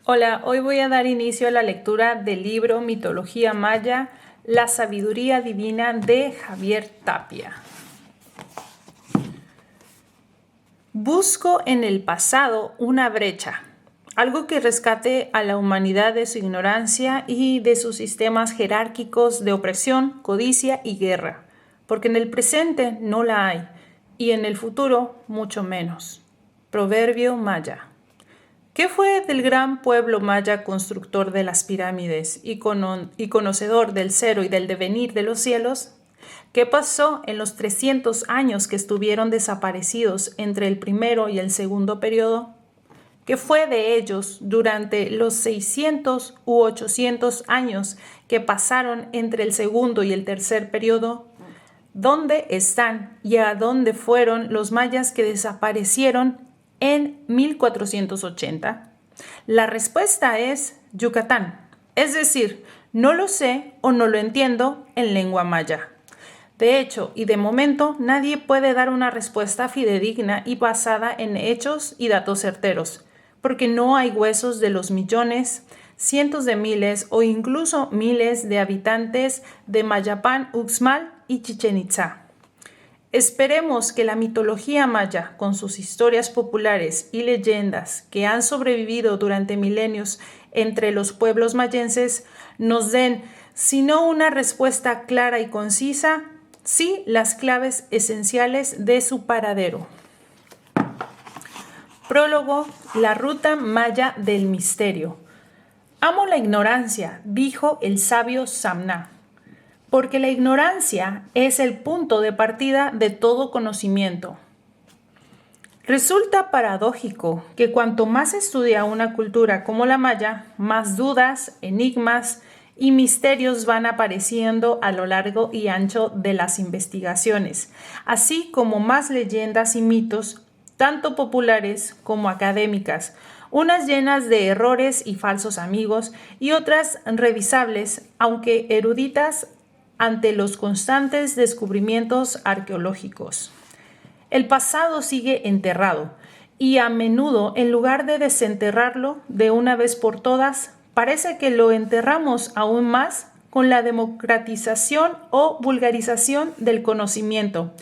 Hola, hoy voy a dar inicio a la lectura del libro Mitología Maya, la sabiduría divina de Javier Tapia. Busco en el pasado una brecha, algo que rescate a la humanidad de su ignorancia y de sus sistemas jerárquicos de opresión, codicia y guerra, porque en el presente no la hay y en el futuro mucho menos. Proverbio Maya. ¿Qué fue del gran pueblo maya constructor de las pirámides y conocedor del cero y del devenir de los cielos? ¿Qué pasó en los 300 años que estuvieron desaparecidos entre el primero y el segundo periodo? ¿Qué fue de ellos durante los 600 u 800 años que pasaron entre el segundo y el tercer periodo? ¿Dónde están y a dónde fueron los mayas que desaparecieron en 1480? La respuesta es Yucatán, es decir, no lo sé o no lo entiendo en lengua maya. De hecho, y de momento, nadie puede dar una respuesta fidedigna y basada en hechos y datos certeros, porque no hay huesos de los millones, cientos de miles o incluso miles de habitantes de Mayapán, Uxmal y Chichén Itzá. Esperemos que la mitología maya, con sus historias populares y leyendas que han sobrevivido durante milenios entre los pueblos mayenses, nos den, si no una respuesta clara y concisa, sí las claves esenciales de su paradero. Prólogo: La ruta maya del misterio. Amo la ignorancia, dijo el sabio Samná, porque la ignorancia es el punto de partida de todo conocimiento. Resulta paradójico que cuanto más se estudia una cultura como la maya, más dudas, enigmas y misterios van apareciendo a lo largo y ancho de las investigaciones, así como más leyendas y mitos, tanto populares como académicas, unas llenas de errores y falsos amigos y otras revisables, aunque eruditas, ante los constantes descubrimientos arqueológicos. El pasado sigue enterrado y a menudo, en lugar de desenterrarlo de una vez por todas, parece que lo enterramos aún más con la democratización o vulgarización del conocimiento,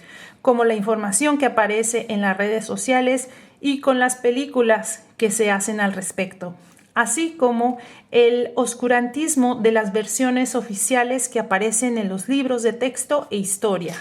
como la información que aparece en las redes sociales y con las películas que se hacen al respecto, así como el oscurantismo de las versiones oficiales que aparecen en los libros de texto e historia.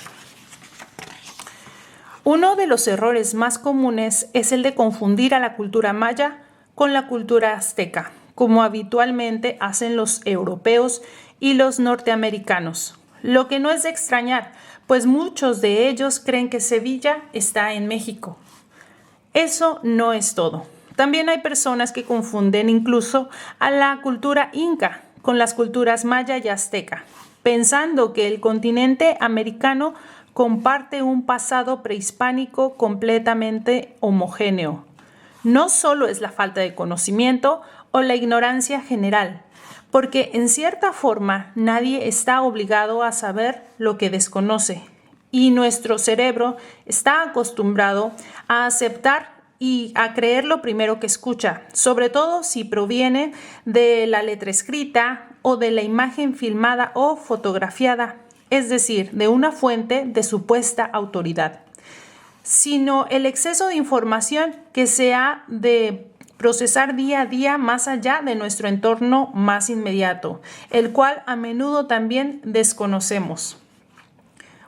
Uno de los errores más comunes es el de confundir a la cultura maya con la cultura azteca, como habitualmente hacen los europeos y los norteamericanos, lo que no es de extrañar, pues muchos de ellos creen que Sevilla está en México. Eso no es todo. También hay personas que confunden incluso a la cultura inca con las culturas maya y azteca, pensando que el continente americano comparte un pasado prehispánico completamente homogéneo. No solo es la falta de conocimiento o la ignorancia general, porque en cierta forma nadie está obligado a saber lo que desconoce, y nuestro cerebro está acostumbrado a aceptar y a creer lo primero que escucha, sobre todo si proviene de la letra escrita o de la imagen filmada o fotografiada, es decir, de una fuente de supuesta autoridad, sino el exceso de información que se ha de procesar día a día más allá de nuestro entorno más inmediato, el cual a menudo también desconocemos.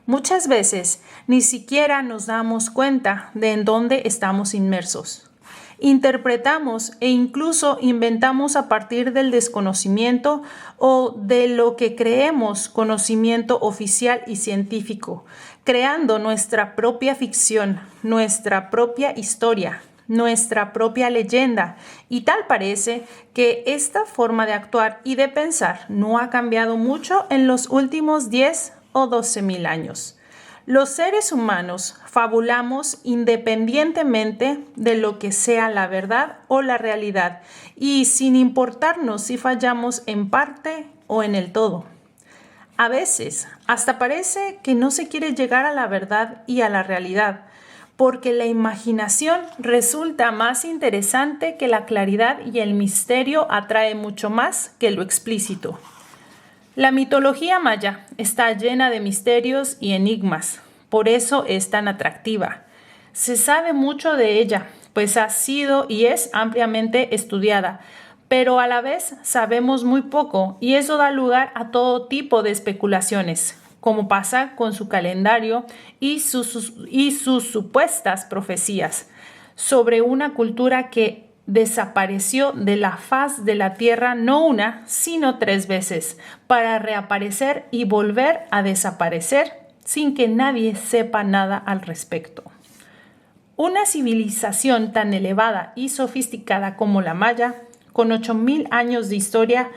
Muchas veces ni siquiera nos damos cuenta de en dónde estamos inmersos. Interpretamos e incluso inventamos a partir del desconocimiento o de lo que creemos conocimiento oficial y científico, creando nuestra propia ficción, nuestra propia historia, nuestra propia leyenda, y tal parece que esta forma de actuar y de pensar no ha cambiado mucho en los últimos 10 o 12.000 años. Los seres humanos fabulamos independientemente de lo que sea la verdad o la realidad y sin importarnos si fallamos en parte o en el todo. A veces hasta parece que no se quiere llegar a la verdad y a la realidad, porque la imaginación resulta más interesante que la claridad y el misterio atrae mucho más que lo explícito. La mitología maya está llena de misterios y enigmas, por eso es tan atractiva. Se sabe mucho de ella, pues ha sido y es ampliamente estudiada, pero a la vez sabemos muy poco y eso da lugar a todo tipo de especulaciones, como pasa con su calendario y sus supuestas profecías sobre una cultura que desapareció de la faz de la tierra no una, sino 3 veces, para reaparecer y volver a desaparecer sin que nadie sepa nada al respecto. Una civilización tan elevada y sofisticada como la maya, con 8.000 años de historia,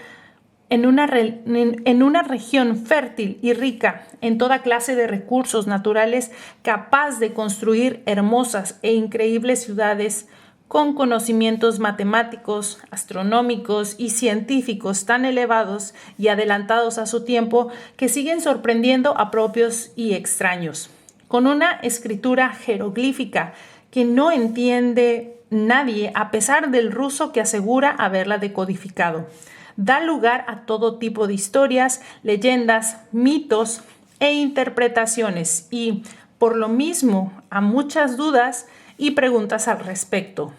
en una región fértil y rica en toda clase de recursos naturales, capaz de construir hermosas e increíbles ciudades, con conocimientos matemáticos, astronómicos y científicos tan elevados y adelantados a su tiempo que siguen sorprendiendo a propios y extraños, con una escritura jeroglífica que no entiende nadie a pesar del ruso que asegura haberla decodificado. Da lugar a todo tipo de historias, leyendas, mitos e interpretaciones y, por lo mismo, a muchas dudas y preguntas al respecto.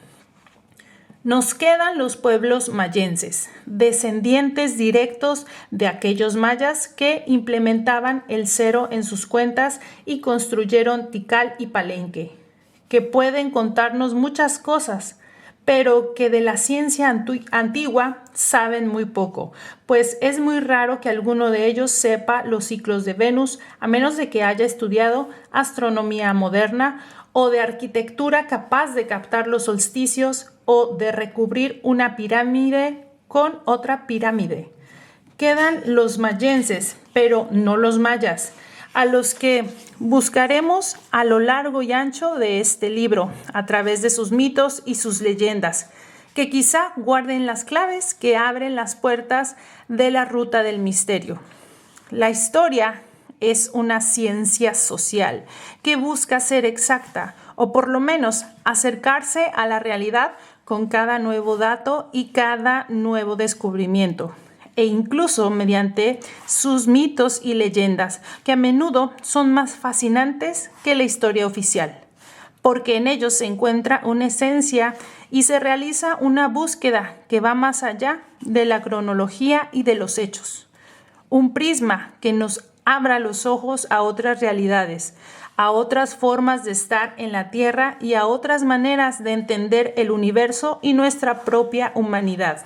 Nos quedan los pueblos mayenses, descendientes directos de aquellos mayas que implementaban el cero en sus cuentas y construyeron Tikal y Palenque, que pueden contarnos muchas cosas, pero que de la ciencia antigua saben muy poco, pues es muy raro que alguno de ellos sepa los ciclos de Venus, a menos de que haya estudiado astronomía moderna o de arquitectura capaz de captar los solsticios o de recubrir una pirámide con otra pirámide. Quedan los mayenses, pero no los mayas, a los que buscaremos a lo largo y ancho de este libro, a través de sus mitos y sus leyendas, que quizá guarden las claves que abren las puertas de la ruta del misterio. La historia es una ciencia social que busca ser exacta, o por lo menos acercarse a la realidad con cada nuevo dato y cada nuevo descubrimiento, e incluso mediante sus mitos y leyendas, que a menudo son más fascinantes que la historia oficial, porque en ellos se encuentra una esencia y se realiza una búsqueda que va más allá de la cronología y de los hechos. Un prisma que nos abra los ojos a otras realidades, a otras formas de estar en la Tierra y a otras maneras de entender el universo y nuestra propia humanidad.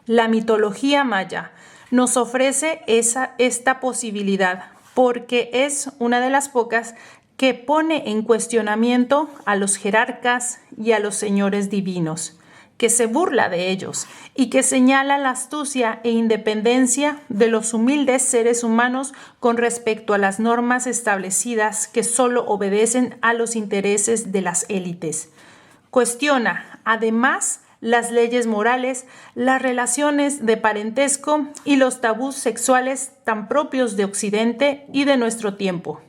La mitología maya nos ofrece esta posibilidad porque es una de las pocas que pone en cuestionamiento a los jerarcas y a los señores divinos, que se burla de ellos y que señala la astucia e independencia de los humildes seres humanos con respecto a las normas establecidas que solo obedecen a los intereses de las élites. Cuestiona, además, las leyes morales, las relaciones de parentesco y los tabús sexuales tan propios de Occidente y de nuestro tiempo,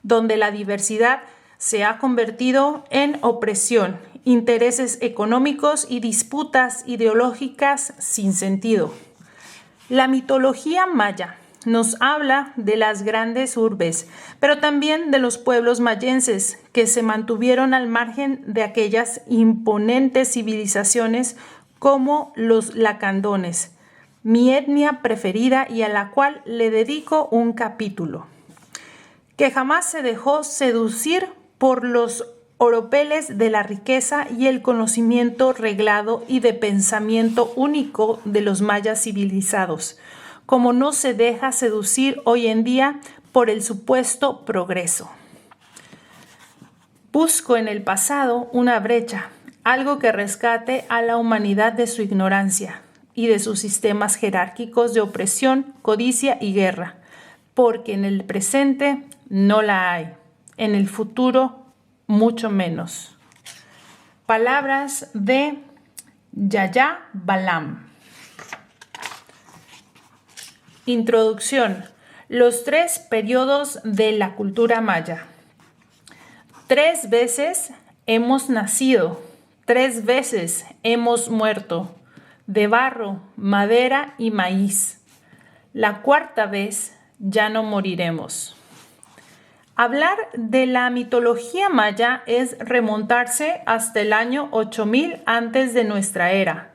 donde la diversidad se ha convertido en opresión, intereses económicos y disputas ideológicas sin sentido. La mitología maya nos habla de las grandes urbes, pero también de los pueblos mayenses que se mantuvieron al margen de aquellas imponentes civilizaciones como los lacandones, mi etnia preferida y a la cual le dedico un capítulo, que jamás se dejó seducir por los oropeles de la riqueza y el conocimiento reglado y de pensamiento único de los mayas civilizados, como no se deja seducir hoy en día por el supuesto progreso. Busco en el pasado una brecha, algo que rescate a la humanidad de su ignorancia y de sus sistemas jerárquicos de opresión, codicia y guerra, porque en el presente no la hay, en el futuro mucho menos. Palabras de Yaya Balam. Introducción. Los 3 periodos de la cultura maya. 3 veces hemos nacido, 3 veces hemos muerto, de barro, madera y maíz. La 4ª vez ya no moriremos. Hablar de la mitología maya es remontarse hasta el año 8000 antes de nuestra era,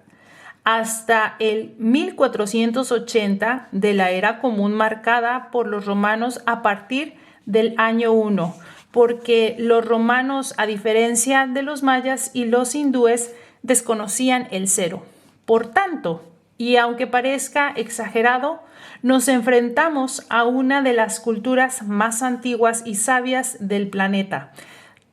hasta el 1480 de la era común marcada por los romanos a partir del año 1, porque los romanos, a diferencia de los mayas y los hindúes, desconocían el 0. Por tanto, y aunque parezca exagerado, nos enfrentamos a una de las culturas más antiguas y sabias del planeta,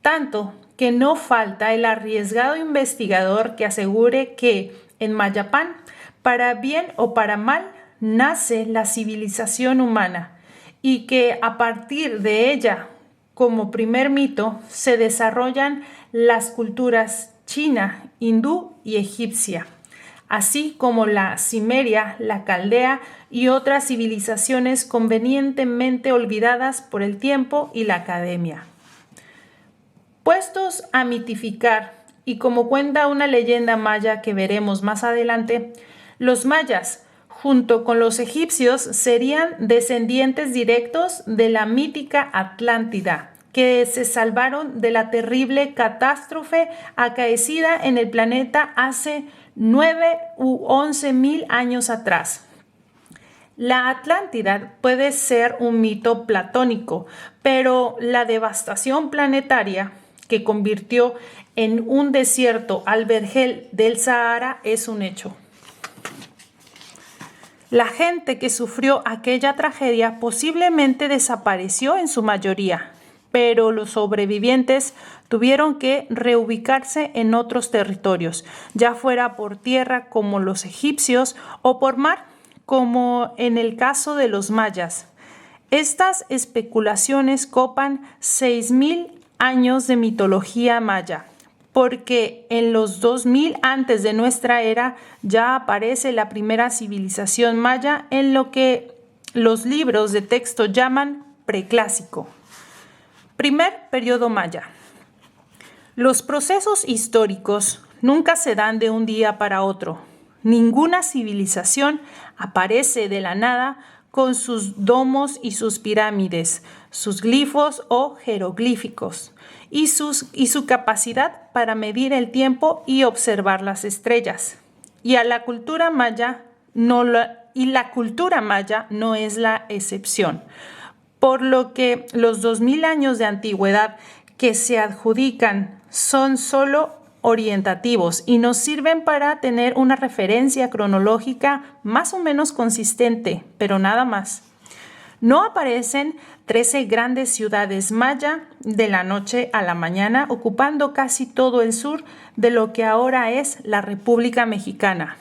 tanto que no falta el arriesgado investigador que asegure que en Mayapán, para bien o para mal, nace la civilización humana y que a partir de ella, como primer mito, se desarrollan las culturas china, hindú y egipcia, así como la cimeria, la caldea y otras civilizaciones convenientemente olvidadas por el tiempo y la academia. Puestos a mitificar, y como cuenta una leyenda maya que veremos más adelante, los mayas, junto con los egipcios, serían descendientes directos de la mítica Atlántida, que se salvaron de la terrible catástrofe acaecida en el planeta hace 9 u 11 mil años atrás. La Atlántida puede ser un mito platónico, pero la devastación planetaria que convirtió en un desierto al vergel del Sahara es un hecho. La gente que sufrió aquella tragedia posiblemente desapareció en su mayoría, pero los sobrevivientes tuvieron que reubicarse en otros territorios, ya fuera por tierra como los egipcios o por mar como en el caso de los mayas. Estas especulaciones copan 6000 años de mitología maya, porque en los 2000 antes de nuestra era ya aparece la primera civilización maya en lo que los libros de texto llaman preclásico. Primer periodo maya. Los procesos históricos nunca se dan de un día para otro. Ninguna civilización aparece de la nada con sus domos y sus pirámides, sus glifos o jeroglíficos, y su capacidad para medir el tiempo y observar las estrellas. La cultura maya no es la excepción, por lo que los 2000 años de antigüedad que se adjudican son solo orientativos y nos sirven para tener una referencia cronológica más o menos consistente, pero nada más. No aparecen 13 grandes ciudades maya de la noche a la mañana, ocupando casi todo el sur de lo que ahora es la República Mexicana.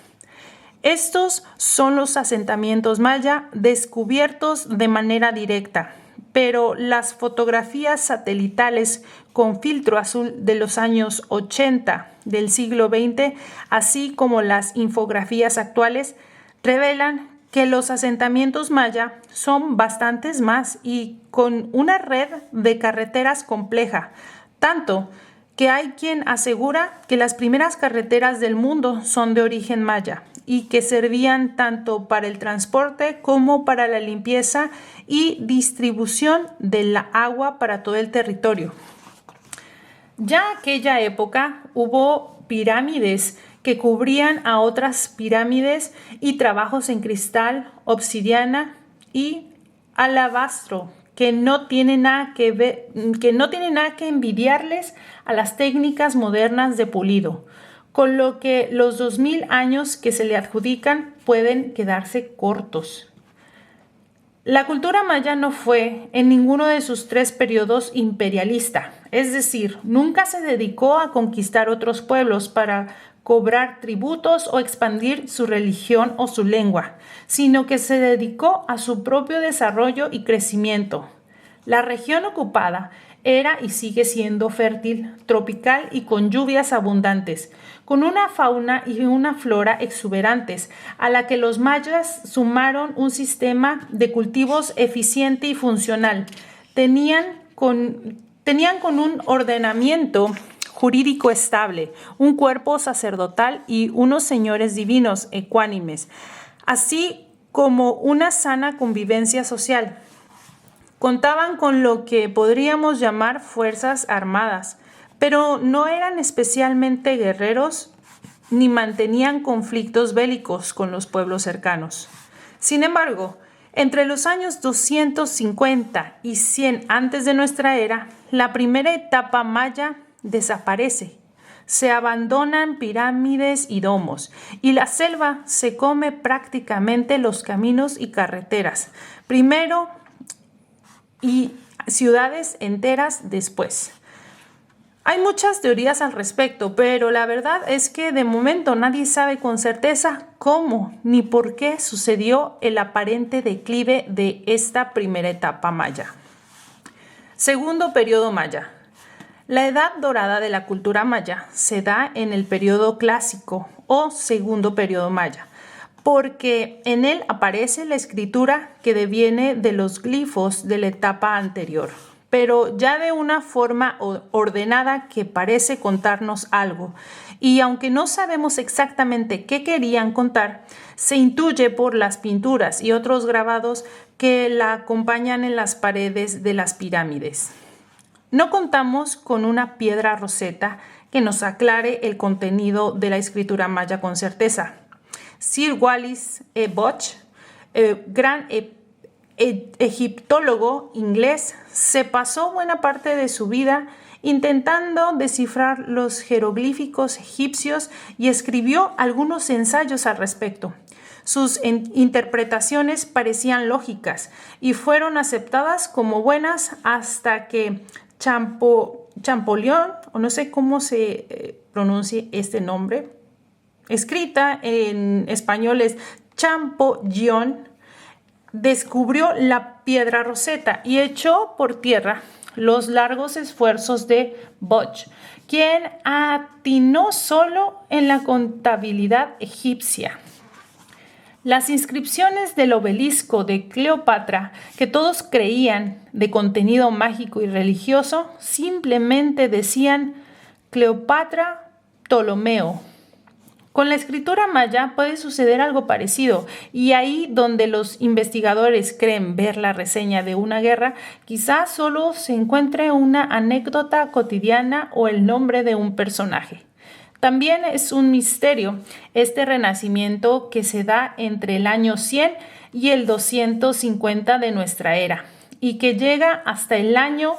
Estos son los asentamientos maya descubiertos de manera directa, pero las fotografías satelitales con filtro azul de los años 80 del siglo XX, así como las infografías actuales, revelan que los asentamientos maya son bastantes más y con una red de carreteras compleja, tanto que hay quien asegura que las primeras carreteras del mundo son de origen maya y que servían tanto para el transporte como para la limpieza y distribución del agua para todo el territorio. Ya en aquella época hubo pirámides que cubrían a otras pirámides y trabajos en cristal, obsidiana y alabastro que no tienen nada que envidiarles a las técnicas modernas de pulido, con lo que los 2000 años que se le adjudican pueden quedarse cortos. La cultura maya no fue en ninguno de sus 3 periodos imperialista, es decir, nunca se dedicó a conquistar otros pueblos para cobrar tributos o expandir su religión o su lengua, sino que se dedicó a su propio desarrollo y crecimiento. La región ocupada era y sigue siendo fértil, tropical y con lluvias abundantes, con una fauna y una flora exuberantes, a la que los mayas sumaron un sistema de cultivos eficiente y funcional. Tenían Tenían con un ordenamiento jurídico estable, un cuerpo sacerdotal y unos señores divinos ecuánimes, así como una sana convivencia social. Contaban con lo que podríamos llamar fuerzas armadas, pero no eran especialmente guerreros ni mantenían conflictos bélicos con los pueblos cercanos. Sin embargo, entre los años 250 y 100 antes de nuestra era, la primera etapa maya desaparece. Se abandonan pirámides y domos, y la selva se come prácticamente los caminos y carreteras, primero y ciudades enteras después. Hay muchas teorías al respecto, pero la verdad es que de momento nadie sabe con certeza cómo ni por qué sucedió el aparente declive de esta primera etapa maya. Segundo periodo maya. La edad dorada de la cultura maya se da en el periodo clásico o segundo periodo maya, porque en él aparece la escritura que deviene de los glifos de la etapa anterior, pero ya de una forma ordenada que parece contarnos algo. Y aunque no sabemos exactamente qué querían contar, se intuye por las pinturas y otros grabados que la acompañan en las paredes de las pirámides. No contamos con una piedra roseta que nos aclare el contenido de la escritura maya con certeza. Sir Wallis Budge, gran egiptólogo inglés, se pasó buena parte de su vida intentando descifrar los jeroglíficos egipcios y escribió algunos ensayos al respecto. Sus interpretaciones parecían lógicas y fueron aceptadas como buenas hasta que Champollion, o no sé cómo se pronuncia este nombre, escrita en español es Champollion, descubrió la piedra roseta y echó por tierra los largos esfuerzos de Budge, quien atinó solo en la contabilidad egipcia. Las inscripciones del obelisco de Cleopatra, que todos creían de contenido mágico y religioso, simplemente decían Cleopatra Ptolomeo. Con la escritura maya puede suceder algo parecido, y ahí donde los investigadores creen ver la reseña de una guerra, quizás solo se encuentre una anécdota cotidiana o el nombre de un personaje. También es un misterio este renacimiento que se da entre el año 100 y el 250 de nuestra era y que llega hasta el año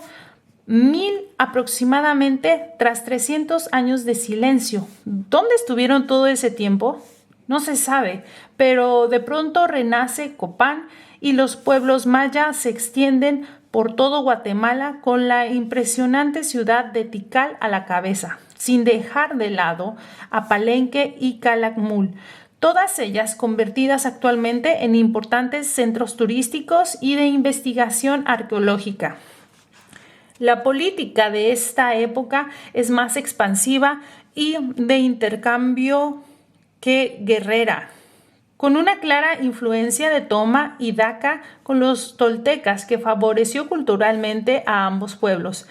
1000 aproximadamente tras 300 años de silencio. ¿Dónde estuvieron todo ese tiempo? No se sabe, pero de pronto renace Copán y los pueblos mayas se extienden por todo Guatemala con la impresionante ciudad de Tikal a la cabeza, sin dejar de lado a Palenque y Calakmul, todas ellas convertidas actualmente en importantes centros turísticos y de investigación arqueológica. La política de esta época es más expansiva y de intercambio que guerrera, con una clara influencia de toma y daca con los toltecas que favoreció culturalmente a ambos pueblos,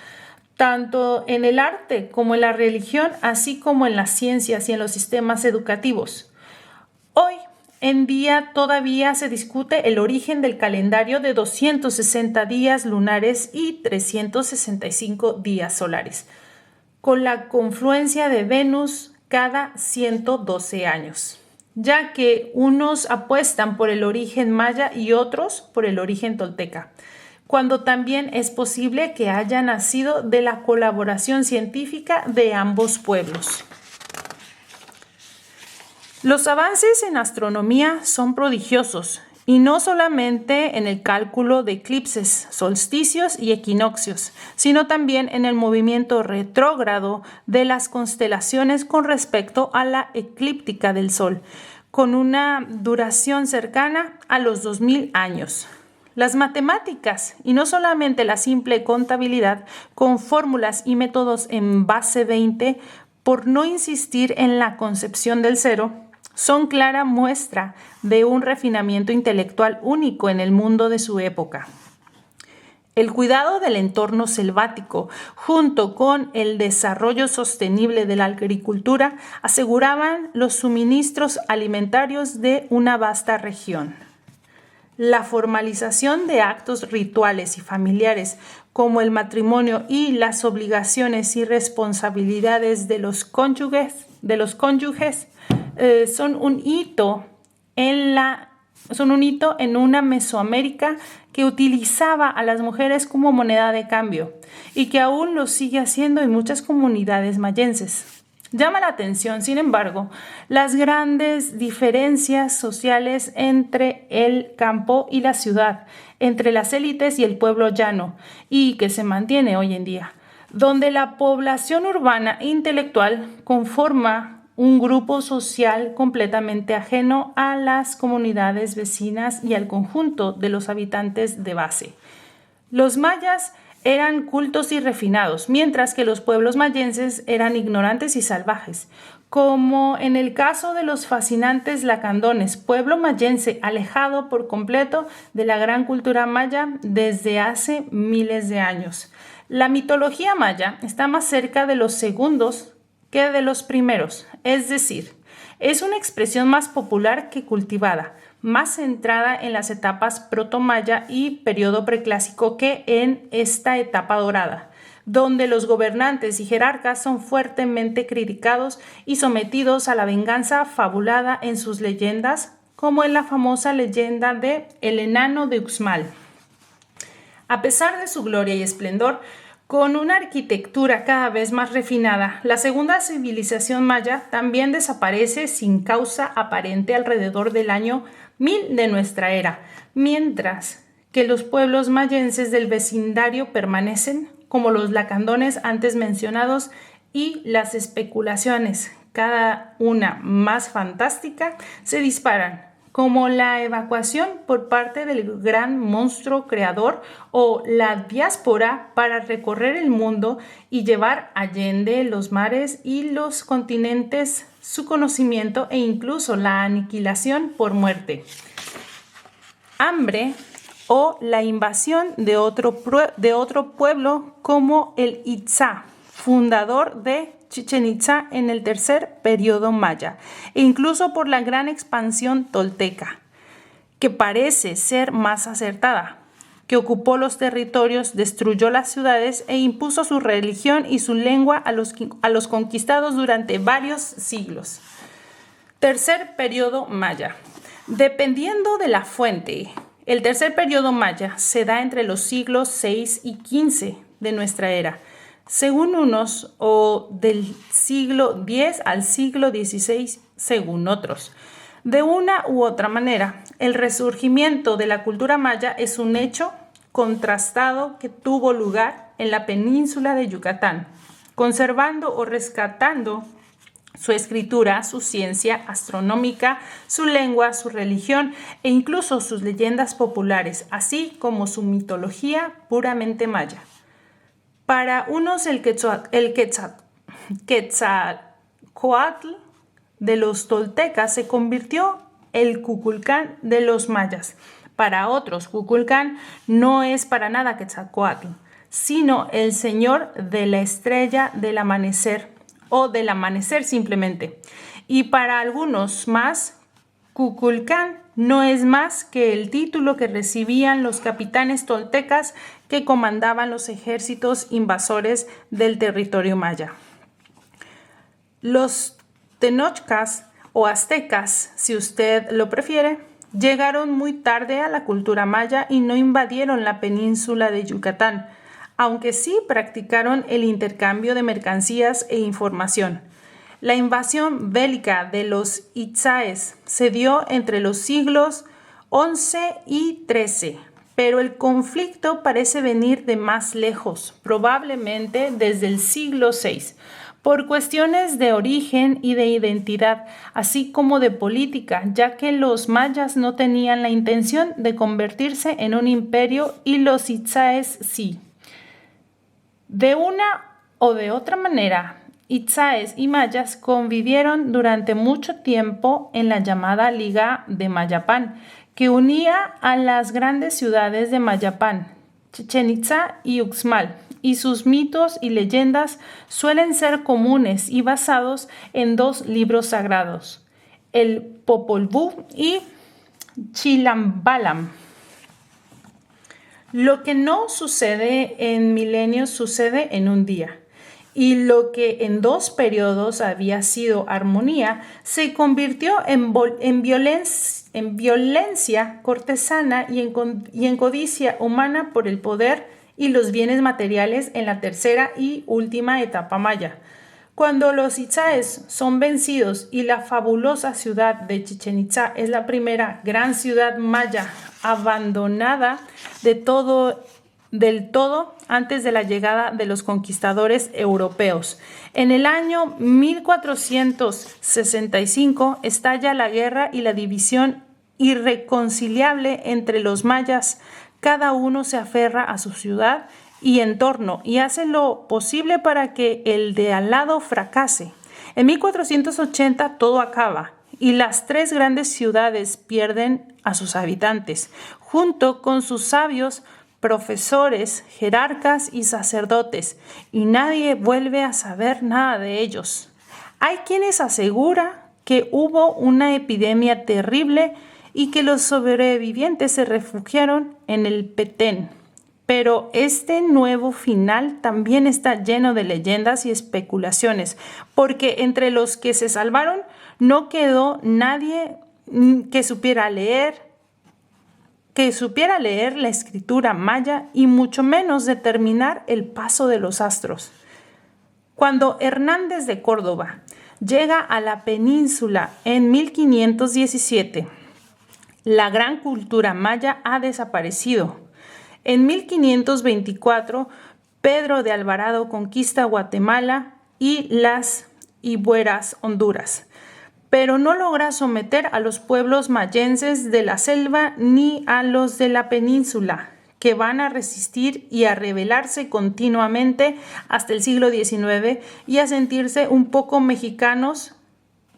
tanto en el arte como en la religión, así como en las ciencias y en los sistemas educativos. Hoy en día todavía se discute el origen del calendario de 260 días lunares y 365 días solares, con la confluencia de Venus cada 112 años, ya que unos apuestan por el origen maya y otros por el origen tolteca, cuando también es posible que haya nacido de la colaboración científica de ambos pueblos. Los avances en astronomía son prodigiosos, y no solamente en el cálculo de eclipses, solsticios y equinoccios, sino también en el movimiento retrógrado de las constelaciones con respecto a la eclíptica del Sol, con una duración cercana a los 2000 años. Las matemáticas, y no solamente la simple contabilidad, con fórmulas y métodos en base 20, por no insistir en la concepción del cero, son clara muestra de un refinamiento intelectual único en el mundo de su época. El cuidado del entorno selvático, junto con el desarrollo sostenible de la agricultura, aseguraban los suministros alimentarios de una vasta región. La formalización de actos rituales y familiares, como el matrimonio y las obligaciones y responsabilidades de los cónyuges, son un hito en una Mesoamérica que utilizaba a las mujeres como moneda de cambio y que aún lo sigue haciendo en muchas comunidades mayenses. Llama la atención, sin embargo, las grandes diferencias sociales entre el campo y la ciudad, entre las élites y el pueblo llano, y que se mantiene hoy en día, donde la población urbana e intelectual conforma un grupo social completamente ajeno a las comunidades vecinas y al conjunto de los habitantes de base. Los mayas eran cultos y refinados, mientras que los pueblos mayenses eran ignorantes y salvajes, como en el caso de los fascinantes lacandones, pueblo mayense alejado por completo de la gran cultura maya desde hace miles de años. La mitología maya está más cerca de los segundos que de los primeros, es decir, es una expresión más popular que cultivada, más centrada en las etapas protomaya y periodo preclásico que en esta etapa dorada, donde los gobernantes y jerarcas son fuertemente criticados y sometidos a la venganza fabulada en sus leyendas, como en la famosa leyenda de El Enano de Uxmal. A pesar de su gloria y esplendor, con una arquitectura cada vez más refinada, la segunda civilización maya también desaparece sin causa aparente alrededor del año 1000 de nuestra era, mientras que los pueblos mayenses del vecindario permanecen, como los lacandones antes mencionados, y las especulaciones, cada una más fantástica, se disparan, como la evacuación por parte del gran monstruo creador o la diáspora para recorrer el mundo y llevar allende los mares y los continentes su conocimiento e incluso la aniquilación por muerte. Hambre o la invasión de otro pueblo como el Itzá, fundador de Chichén Itzá en el tercer periodo maya, e incluso por la gran expansión tolteca, que parece ser más acertada, que ocupó los territorios, destruyó las ciudades e impuso su religión y su lengua a los conquistados durante varios siglos. Tercer periodo maya. Dependiendo de la fuente, el tercer periodo maya se da entre los siglos 6 y 15 de nuestra era, según unos, o del siglo X al siglo XVI, según otros. De una u otra manera, el resurgimiento de la cultura maya es un hecho contrastado que tuvo lugar en la península de Yucatán, conservando o rescatando su escritura, su ciencia astronómica, su lengua, su religión e incluso sus leyendas populares, así como su mitología puramente maya. Para unos el Quetzalcóatl de los toltecas se convirtió el Kukulcán de los mayas. Para otros, Kukulcán no es para nada Quetzalcóatl, sino el señor de la estrella del amanecer o del amanecer simplemente. Y para algunos más, Kukulcán no es más que el título que recibían los capitanes toltecas que comandaban los ejércitos invasores del territorio maya. Los tenochcas o aztecas, si usted lo prefiere, llegaron muy tarde a la cultura maya y no invadieron la península de Yucatán, aunque sí practicaron el intercambio de mercancías e información. La invasión bélica de los itzáes se dio entre los siglos XI y XIII, pero el conflicto parece venir de más lejos, probablemente desde el siglo VI, por cuestiones de origen y de identidad, así como de política, ya que los mayas no tenían la intención de convertirse en un imperio y los itzáes sí. De una o de otra manera, itzáes y mayas convivieron durante mucho tiempo en la llamada Liga de Mayapán, que unía a las grandes ciudades de Mayapán, Chichén Itzá y Uxmal, y sus mitos y leyendas suelen ser comunes y basados en dos libros sagrados, el Popol Vuh y Chilambalam. Lo que no sucede en milenios sucede en un día. Y lo que en 2 periodos había sido armonía se convirtió en violencia cortesana y en codicia humana por el poder y los bienes materiales en la tercera y última etapa maya. Cuando los itzáes son vencidos y la fabulosa ciudad de Chichén Itzá es la primera gran ciudad maya abandonada del todo antes de la llegada de los conquistadores europeos. En el año 1465 estalla la guerra y la división irreconciliable entre los mayas. Cada uno se aferra a su ciudad y entorno y hace lo posible para que el de al lado fracase. En 1480 todo acaba y las 3 grandes ciudades pierden a sus habitantes, junto con sus sabios, profesores, jerarcas y sacerdotes, y nadie vuelve a saber nada de ellos. Hay quienes aseguran que hubo una epidemia terrible y que los sobrevivientes se refugiaron en el Petén. Pero este nuevo final también está lleno de leyendas y especulaciones, porque entre los que se salvaron no quedó nadie que supiera leer la escritura maya y mucho menos determinar el paso de los astros. Cuando Hernández de Córdoba llega a la península en 1517, la gran cultura maya ha desaparecido. En 1524, Pedro de Alvarado conquista Guatemala y las Ibueras, Honduras, pero no logra someter a los pueblos mayenses de la selva ni a los de la península, que van a resistir y a rebelarse continuamente hasta el siglo XIX y a sentirse un poco mexicanos,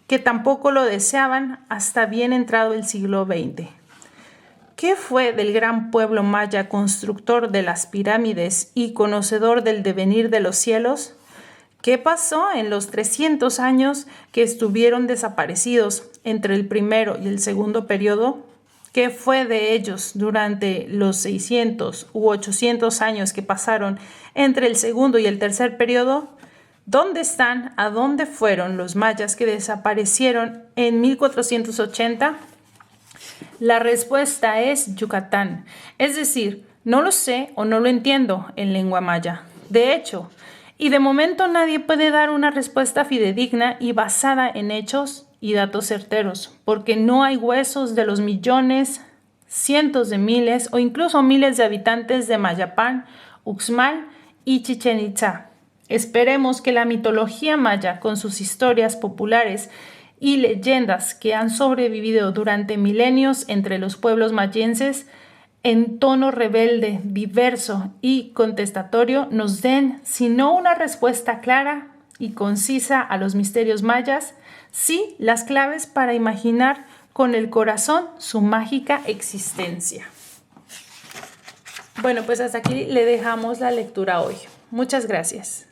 que tampoco lo deseaban hasta bien entrado el siglo XX. ¿Qué fue del gran pueblo maya, constructor de las pirámides y conocedor del devenir de los cielos? ¿Qué pasó en los 300 años que estuvieron desaparecidos entre el primero y el segundo periodo? ¿Qué fue de ellos durante los 600 u 800 años que pasaron entre el segundo y el tercer periodo? ¿Dónde están? ¿A dónde fueron los mayas que desaparecieron en 1480? La respuesta es Yucatán, es decir, no lo sé o no lo entiendo en lengua maya. De hecho, y de momento nadie puede dar una respuesta fidedigna y basada en hechos y datos certeros, porque no hay huesos de los millones, cientos de miles o incluso miles de habitantes de Mayapán, Uxmal y Chichén Itzá. Esperemos que la mitología maya, con sus historias populares y leyendas que han sobrevivido durante milenios entre los pueblos mayenses, en tono rebelde, diverso y contestatorio, nos den, si no una respuesta clara y concisa a los misterios mayas, sí las claves para imaginar con el corazón su mágica existencia. Bueno, pues hasta aquí le dejamos la lectura hoy. Muchas gracias.